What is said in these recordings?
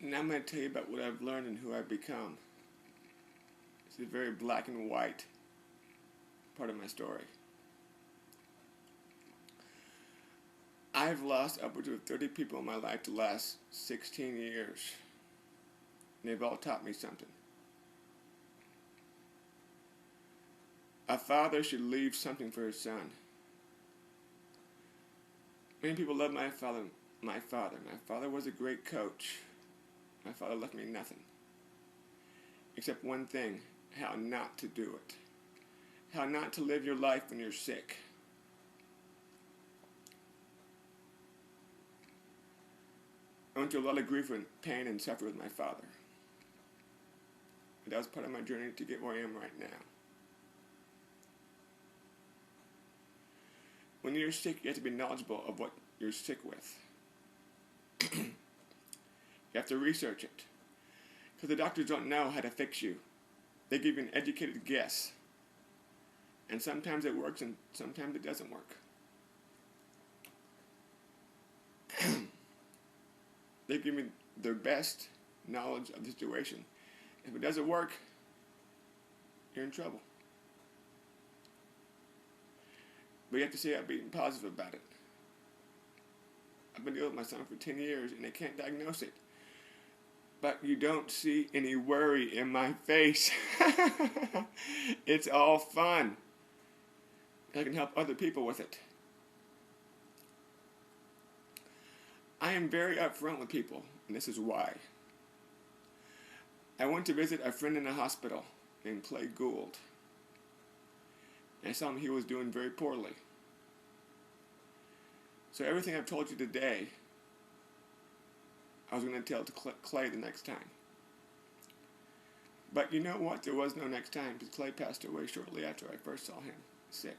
And I'm going to tell you about what I've learned and who I've become. It's a very black and white part of my story. I've lost upwards of 30 people in my life the last 16 years. And they've all taught me something. A father should leave something for his son. Many people love my father. My father was a great coach. My father left me nothing. Except one thing, how not to do it. How not to live your life when you're sick. I went through a lot of grief and pain and suffering with my father. But that was part of my journey to get where I am right now. When you're sick, you have to be knowledgeable of what you're sick with. You have to research it. Because the doctors don't know how to fix you. They give you an educated guess. And sometimes it works and sometimes it doesn't work. They give me their best knowledge of the situation. If it doesn't work, you're in trouble. But you have to say I'm being positive about it. I've been dealing with my son for 10 years and they can't diagnose it. But you don't see any worry in my face. It's all fun. I can help other people with it. I am very upfront with people, and this is why. I went to visit a friend in a hospital named Clay Gould. And I saw him, he was doing very poorly. So everything I've told you today, I was going to tell to Clay the next time. But you know what? There was no next time because Clay passed away shortly after I first saw him sick.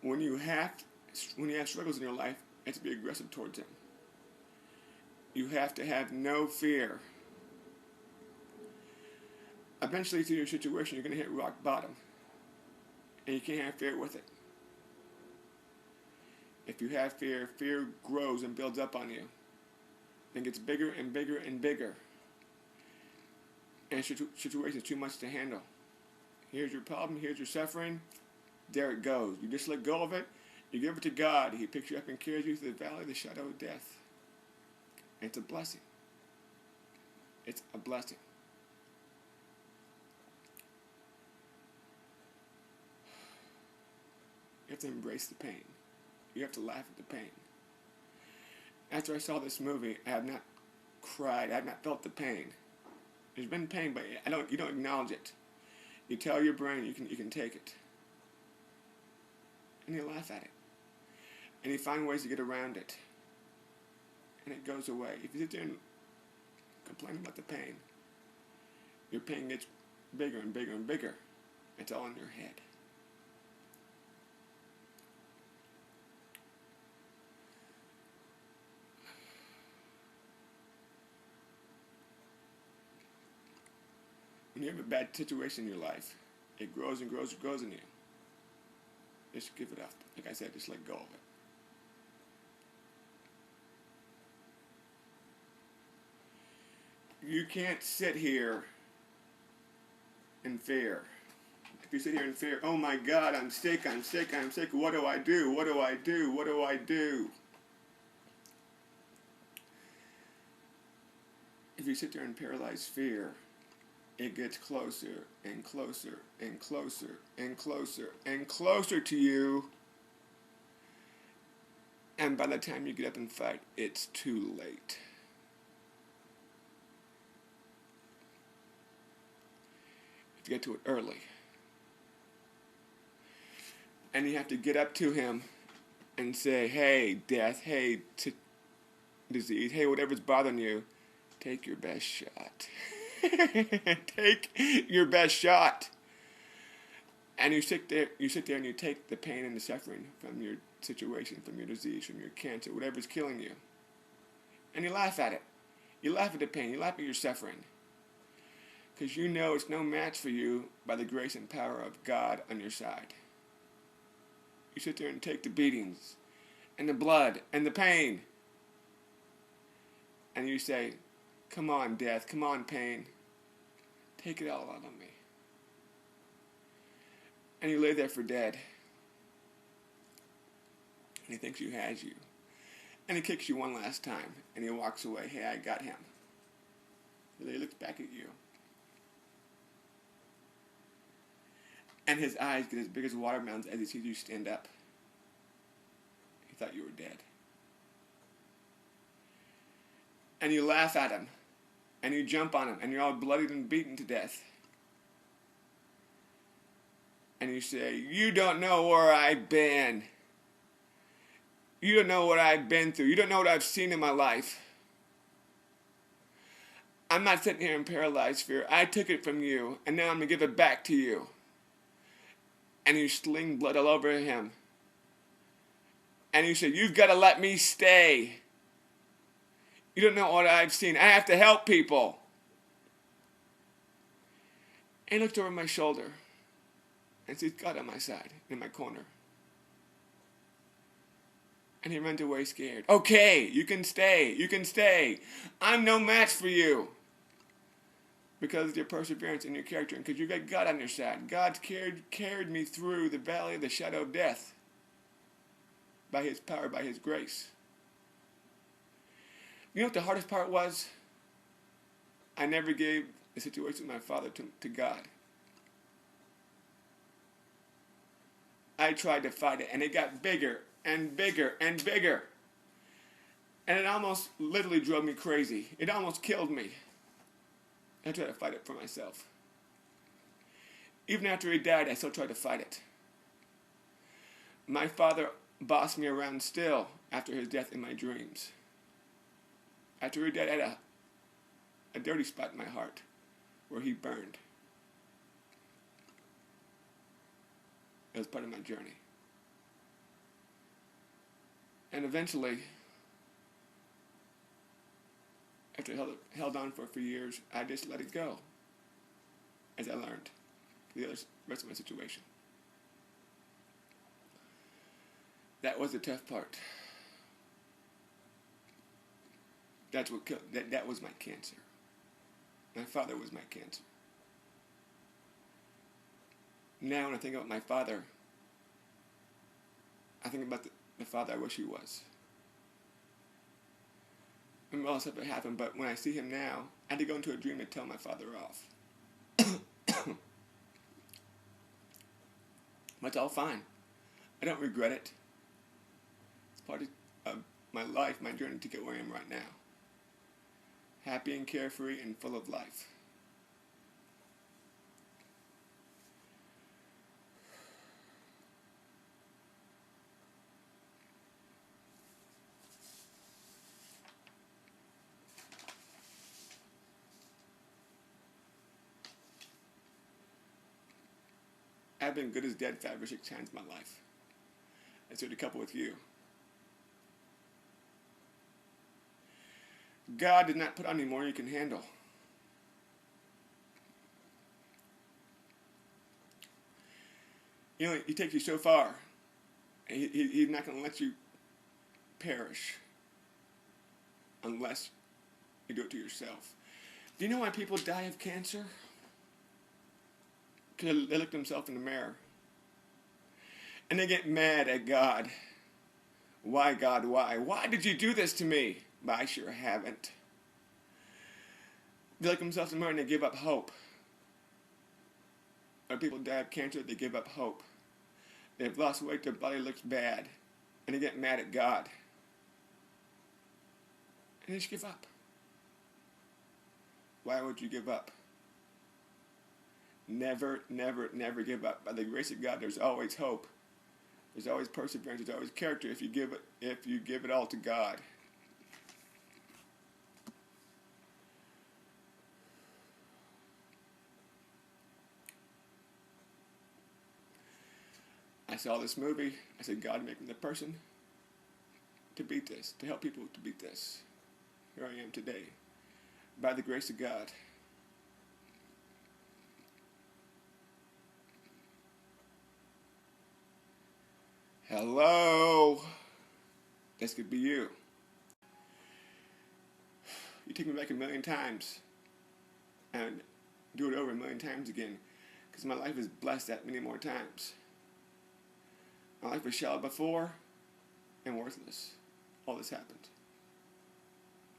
When you have struggles in your life, you have to be aggressive towards them. You have to have no fear. Eventually, through your situation, you're going to hit rock bottom. And you can't have fear with it. If you have fear, fear grows and builds up on you. Then gets bigger and bigger and bigger. And situation is too much to handle. Here's your problem, here's your suffering. There it goes. You just let go of it. You give it to God. He picks you up and carries you through the valley of the shadow of death. And it's a blessing. It's a blessing. You have to embrace the pain. You have to laugh at the pain. After I saw this movie, I have not cried. I have not felt the pain. There's been pain, but you don't acknowledge it. You tell your brain you can take it. And you laugh at it. And you find ways to get around it. And it goes away. If you sit there and complain about the pain, your pain gets bigger and bigger and bigger. It's all in your head. When you have a bad situation in your life, it grows and grows and grows in you. Just give it up. Like I said, just let go of it. You can't sit here in fear. If you sit here in fear, oh my God, I'm sick, what do I do? What do I do? What do I do? If you sit there in paralyzed fear, it gets closer and closer and closer and closer and closer to you. And by the time you get up and fight, it's too late. You have to get to it early. And you have to get up to him and say, hey, death, hey, disease, hey, whatever's bothering you, take your best shot. Take your best shot. And you sit there and you take the pain and the suffering from your situation, from your disease, from your cancer, whatever's killing you. And you laugh at it. You laugh at the pain. You laugh at your suffering. Because you know it's no match for you by the grace and power of God on your side. You sit there and take the beatings and the blood and the pain. And you say, come on, death, come on, pain. Take it all out of me. And you lay there for dead. And he thinks he has you. And he kicks you one last time. And he walks away. Hey, I got him. And he looks back at you. And his eyes get as big as watermelons as he sees you stand up. He thought you were dead. And you laugh at him. And you jump on him. And you're all bloodied and beaten to death. And you say, you don't know where I've been. You don't know what I've been through. You don't know what I've seen in my life. I'm not sitting here in paralyzed fear. I took it from you, and now I'm going to give it back to you. And you sling blood all over him. And you say, you've got to let me stay. You don't know what I've seen. I have to help people. And he looked over my shoulder and sees God on my side, in my corner. And he runs away scared. Okay, you can stay. You can stay. I'm no match for you. Because of your perseverance and your character. And because you got God on your side. God's carried me through the valley of the shadow of death. By his power, by his grace. You know what the hardest part was? I never gave the situation with my father to God. I tried to fight it. And it got bigger. And bigger and bigger. And it almost literally drove me crazy. It almost killed me. I tried to fight it for myself. Even after he died, I still tried to fight it. My father bossed me around still after his death in my dreams. After he died, I had a dirty spot in my heart where he burned. It was part of my journey. And eventually, after I held on for a few years, I just let it go. As I learned the rest of my situation. That was the tough part. That's what killed. That was my cancer. My father was my cancer. Now when I think about my father, I think about the father I wish he was. And all stuff that happened, but when I see him now, I had to go into a dream to tell my father off. But it's all fine. I don't regret it. It's part of my life, my journey to get where I am right now. Happy and carefree and full of life. I've been good as dead 5 or 6 times in my life. I started a couple with you. God did not put on any more than you can handle. You know, he takes you so far. And he's not going to let you perish unless you do it to yourself. Do you know why people die of cancer? Because they look themselves in the mirror. And they get mad at God. Why, God, why? Why did you do this to me? But I sure haven't. They look themselves in the mirror and they give up hope. When people die of cancer, they give up hope. They've lost weight, their body looks bad. And they get mad at God. And they just give up. Why would you give up? Never, never, never give up. By the grace of God, there's always hope. There's always perseverance. There's always character if you give it all to God. I saw this movie. I said, God, make me the person to beat this, to help people to beat this. Here I am today, by the grace of God. Hello. This could be you. You take me back a million times and do it over a million times again, because my life is blessed that many more times. My life was shallow before and worthless. All this happened.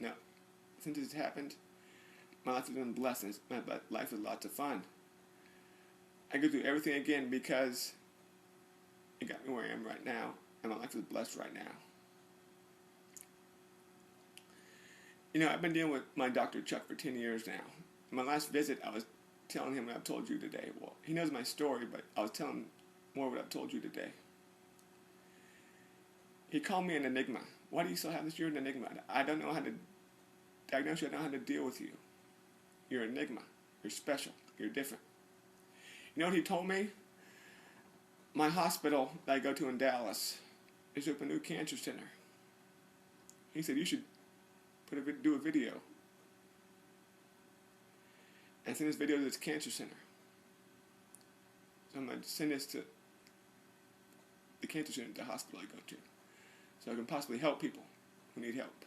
Now, since this happened, my life has been blessed. My life is lots of fun. I go through everything again because it got me where I am right now, and my life is blessed right now. You know, I've been dealing with my doctor, Chuck, for 10 years now. In my last visit, I was telling him what I've told you today. Well, he knows my story, but I was telling him more what I've told you today. He called me an enigma. Why do you still have this? You're an enigma. I don't know how to diagnose you. I don't know how to deal with you. You're an enigma. You're special. You're different. You know what he told me? My hospital that I go to in Dallas is opening a new cancer center. He said, you should do a video and send this video to this cancer center. So I'm going to send this to the cancer center, the hospital I go to, so I can possibly help people who need help.